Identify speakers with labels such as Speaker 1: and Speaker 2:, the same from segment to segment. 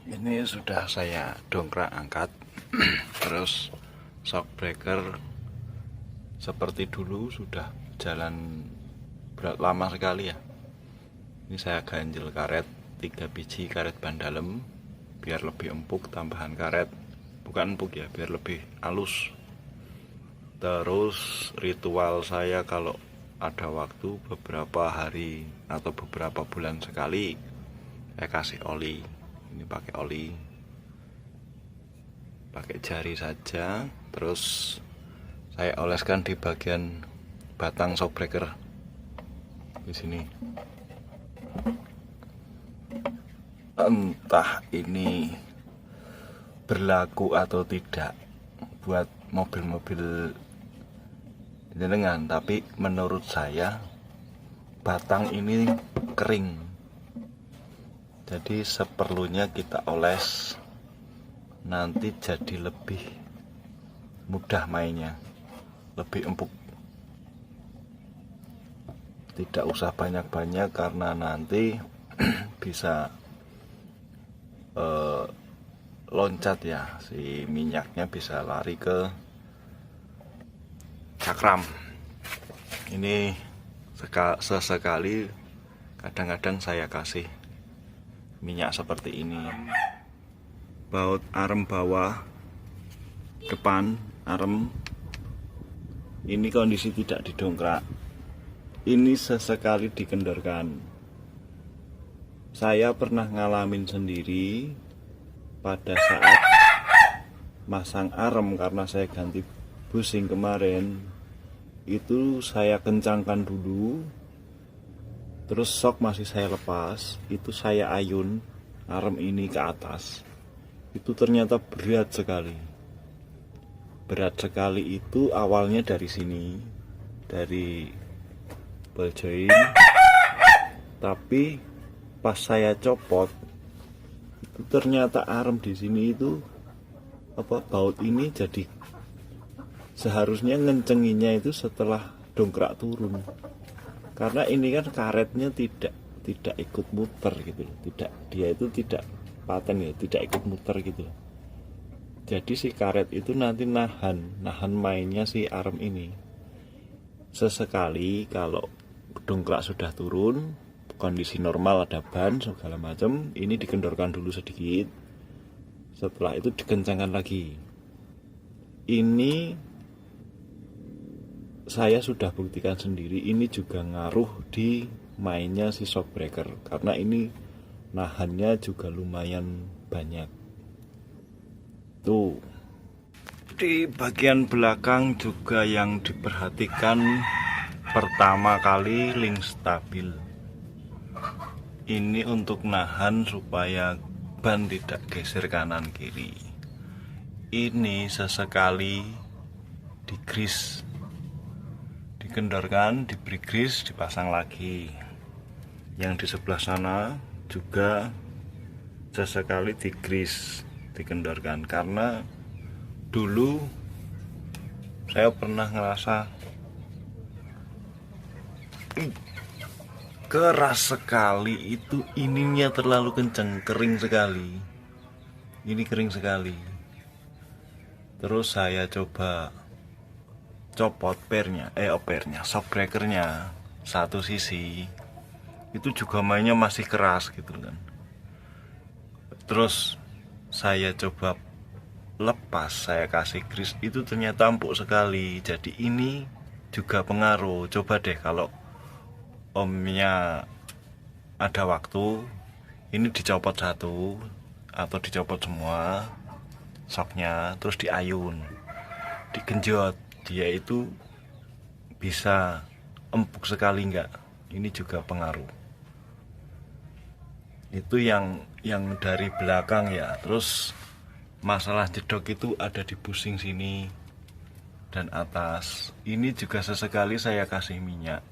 Speaker 1: Ini sudah saya dongkrak angkat. Terus shock breaker seperti dulu sudah jalan lama sekali ya. Ini saya ganjel karet 3 biji karet ban dalam biar lebih empuk, tambahan karet bukan empuk ya, biar lebih halus. Terus ritual saya kalau ada waktu beberapa hari atau beberapa bulan sekali saya kasih oli. Ini pakai oli, pakai jari saja. Terus saya oleskan di bagian batang shock breaker di sini. Entah ini berlaku atau tidak buat mobil-mobil jenengan, tapi menurut saya batang ini kering. Jadi seperlunya kita oles, nanti jadi lebih mudah mainnya, lebih empuk. Tidak usah banyak-banyak karena nanti bisa loncat ya, si minyaknya bisa lari ke cakram. Ini sesekali kadang-kadang saya kasih minyak seperti ini. Baut arem bawah, depan arem. Ini kondisi tidak didongkrak. Ini sesekali dikendorkan. Saya pernah ngalamin sendiri pada saat masang arem karena saya ganti busing kemarin. Itu saya kencangkan dulu. Terus shock masih saya lepas, itu saya ayun arem ini ke atas. Itu ternyata berat sekali. Berat sekali itu awalnya dari sini, dari ball joint. Tapi pas saya copot, itu ternyata arem di sini itu baut ini jadi seharusnya ngencenginya itu setelah dongkrak turun. Karena ini kan karetnya tidak ikut muter gitu loh. Dia itu tidak paten ya, tidak ikut muter gitu loh. Jadi si karet itu nanti nahan mainnya si arem ini. Sesekali kalau dongkrak sudah turun, kondisi normal ada ban segala macam, ini dikendorkan dulu sedikit. Setelah itu dikencangkan lagi. Ini saya sudah buktikan sendiri, ini juga ngaruh di mainnya si shock breaker karena ini nahannya juga lumayan banyak. Tuh, di bagian belakang juga yang diperhatikan pertama kali link stabil. Ini untuk nahan supaya ban tidak geser kanan kiri. Ini sesekali digrease, dikendorkan, diberi grease, dipasang lagi. Yang di sebelah sana juga sesekali digrease, dikendorkan. Karena dulu saya pernah ngerasa keras sekali itu, ininya terlalu kenceng, kering sekali. Ini kering sekali. Terus saya coba copot shock breakernya satu sisi, itu juga mainnya masih keras gitu kan. Terus saya coba lepas, saya kasih grease, itu ternyata empuk sekali. Jadi ini juga pengaruh. Coba deh kalau omnya ada waktu, ini dicopot satu atau dicopot semua shocknya, terus diayun, digenjot, dia itu bisa empuk sekali enggak. Ini juga pengaruh. Itu yang dari belakang ya. Terus masalah jedok itu ada di busing sini dan atas. Ini juga sesekali saya kasih minyak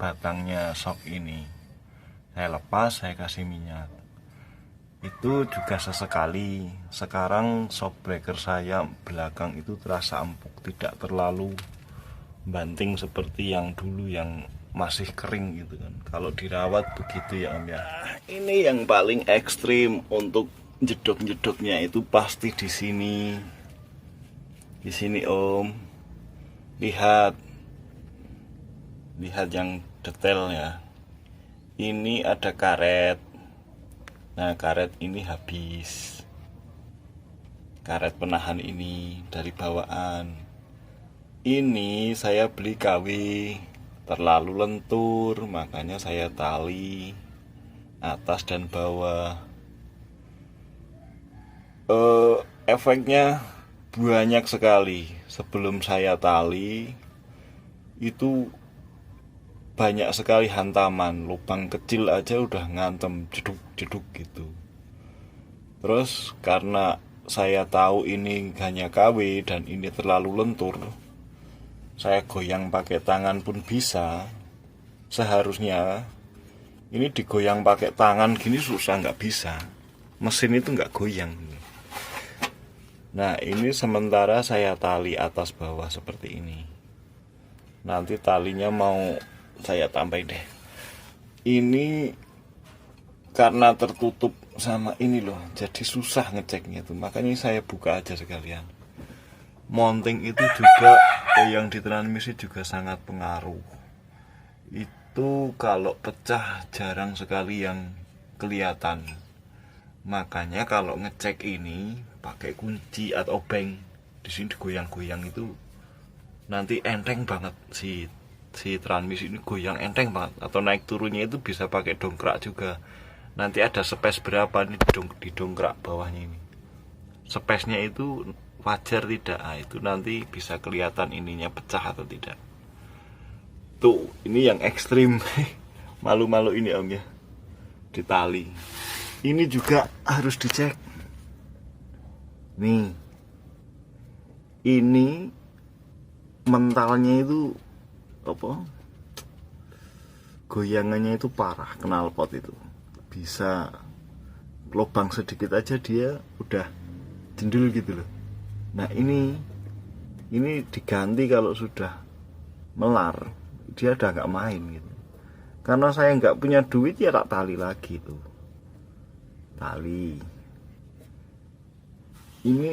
Speaker 1: batangnya shock ini. Saya lepas, saya kasih minyak. Itu juga sesekali. Sekarang shock breaker saya belakang itu terasa empuk, tidak terlalu banting seperti yang dulu yang masih kering gitu kan. Kalau dirawat begitu ya Om ya. Ini yang paling ekstrim untuk jedok-jedoknya itu pasti di sini. Di sini Om. Lihat. Lihat yang detail ya. Ini ada karet. Nah, karet ini habis. Karet penahan ini dari bawaan. Ini saya beli KW terlalu lentur, makanya saya tali atas dan bawah. Efeknya banyak sekali. Sebelum saya tali itu banyak sekali hantaman, lubang kecil aja udah ngantem jeduk-jeduk gitu. Terus karena saya tahu ini hanya KW dan ini terlalu lentur, saya goyang pakai tangan pun bisa. Seharusnya ini digoyang pakai tangan gini susah, nggak bisa. Mesin itu nggak goyang. Nah, ini sementara saya tali atas bawah seperti ini. Nanti talinya mau saya tambahin deh. Ini karena tertutup sama ini loh, jadi susah ngeceknya tuh. Makanya saya buka aja sekalian. Mounting itu juga yang di transmisi juga sangat pengaruh. Itu kalau pecah jarang sekali yang kelihatan. Makanya kalau ngecek ini pakai kunci atau obeng, di sini digoyang-goyang itu nanti enteng banget si transmisi ini, goyang enteng banget. Atau naik turunnya itu bisa pakai dongkrak juga. Nanti ada space berapa nih di dongkrak bawahnya ini. Space-nya itu wajar tidak? Nah, itu nanti bisa kelihatan ininya pecah atau tidak. Tuh, ini yang ekstrim. Malu-malu ini Om ya. Di tali. Ini juga harus dicek. Nih. Ini mentalnya itu apa? Goyangannya itu parah, knalpot itu. Bisa lubang sedikit aja dia udah jendul gitu loh. Nah, ini diganti kalau sudah melar, dia udah nggak main gitu. Karena saya nggak punya duit ya tak tali lagi tuh. Tali. Ini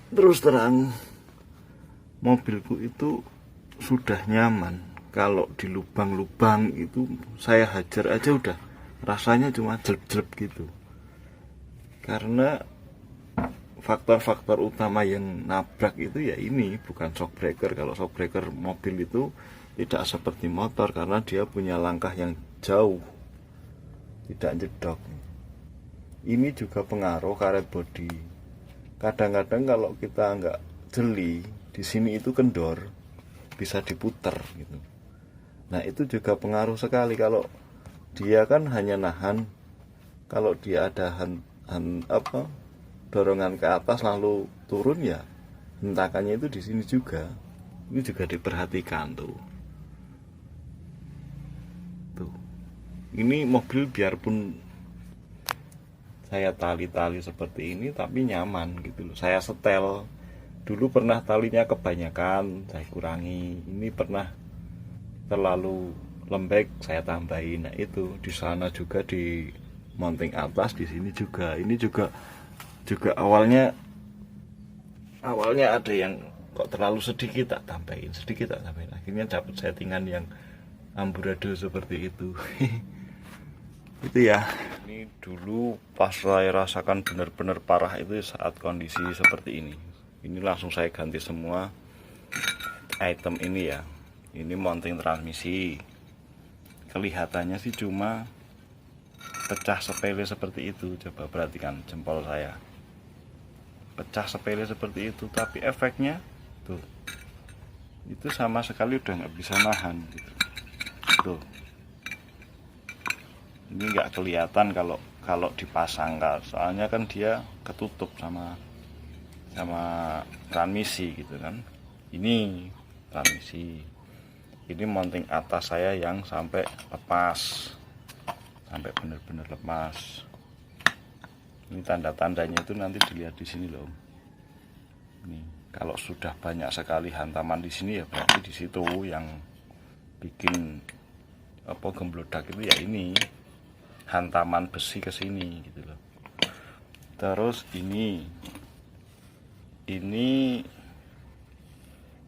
Speaker 1: terus terang mobilku itu sudah nyaman. Kalau di lubang-lubang itu saya hajar aja udah rasanya cuma jelep-jelep gitu. Karena faktor-faktor utama yang nabrak itu ya ini, bukan shock breaker. Kalau shock breaker mobil itu tidak seperti motor karena dia punya langkah yang jauh, tidak jedok. Ini juga pengaruh karet bodi. Kadang-kadang kalau kita nggak jeli, di sini itu kendor, bisa diputer gitu. Nah, itu juga pengaruh sekali. Kalau dia kan hanya nahan, kalau dia ada dorongan ke atas lalu turun ya hentakannya itu di sini juga. Ini juga diperhatikan tuh. Ini mobil biarpun saya tali-tali seperti ini tapi nyaman gitu loh. Saya setel. Dulu pernah talinya kebanyakan, saya kurangi. Ini pernah terlalu lembek, saya tambahin. Nah, itu di sana juga di mounting atas, di sini juga. Ini juga awalnya ada yang kok terlalu sedikit tak tambahin, akhirnya dapat settingan yang amburadul seperti itu. Itu ya. Ini dulu pas saya rasakan benar-benar parah itu saat kondisi seperti ini. Ini langsung saya ganti semua item ini ya. Ini mounting transmisi. Kelihatannya sih cuma pecah sepele seperti itu. Coba perhatikan jempol saya. Pecah sepele seperti itu, tapi efeknya tuh itu sama sekali udah nggak bisa nahan gitu. Tuh, ini nggak kelihatan kalau dipasang kan, soalnya kan dia ketutup sama transmisi gitu kan. Ini transmisi, ini mounting atas saya yang sampai lepas, sampai benar-benar lepas. Ini tanda-tandanya itu nanti dilihat di sini loh. Ini kalau sudah banyak sekali hantaman di sini ya berarti di situ yang bikin gemblodak itu ya ini hantaman besi ke sini gitu loh. Terus ini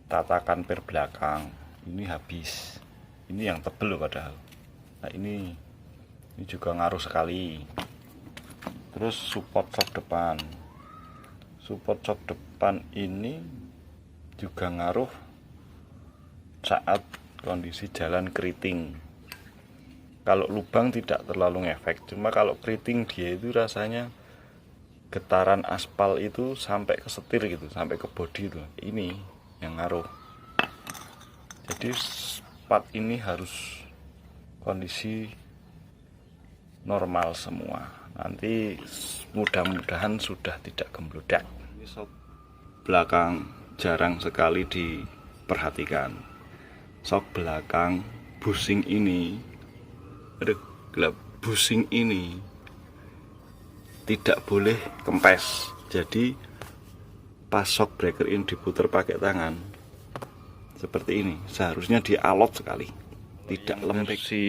Speaker 1: tatakan per belakang ini habis. Ini yang tebel loh padahal. Nah ini juga ngaruh sekali. Terus support sok depan ini juga ngaruh saat kondisi jalan keriting. Kalau lubang tidak terlalu ngefek, cuma kalau keriting dia itu rasanya getaran aspal itu sampai ke setir gitu, sampai ke bodi itu. Ini yang ngaruh. Jadi part ini harus kondisi normal semua. Nanti mudah-mudahan sudah tidak gemblodak. Ini sok belakang jarang sekali diperhatikan. Sok belakang busing ini, busing ini tidak boleh kempes. Jadi pas shock breaker ini diputar pakai tangan seperti ini, seharusnya dialot sekali, tidak lembek. Si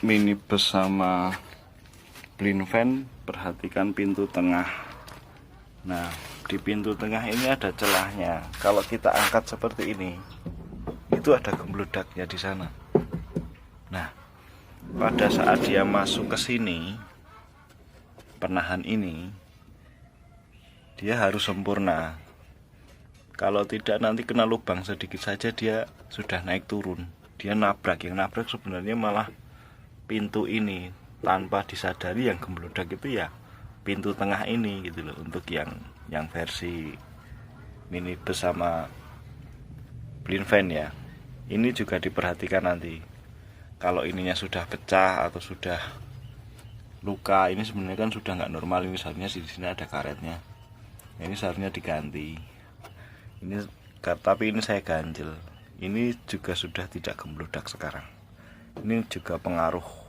Speaker 1: minibus sama blind van, perhatikan pintu tengah. Nah, di pintu tengah ini ada celahnya. Kalau kita angkat seperti ini, itu ada gemblodaknya di sana. Nah, pada saat dia masuk ke sini, penahan ini dia harus sempurna. Kalau tidak nanti kena lubang sedikit saja dia sudah naik turun, dia nabrak. Yang nabrak sebenarnya malah pintu ini, tanpa disadari yang gemblodak itu ya pintu tengah ini gitu loh. Untuk yang versi minibus sama blind van ya, ini juga diperhatikan nanti. Kalau ininya sudah pecah atau sudah luka, ini sebenarnya kan sudah nggak normal. Ini seharusnya di sini ada karetnya. Ini seharusnya diganti. Ini tapi ini saya ganjel. Ini juga sudah tidak gemblodak sekarang. Ini juga pengaruh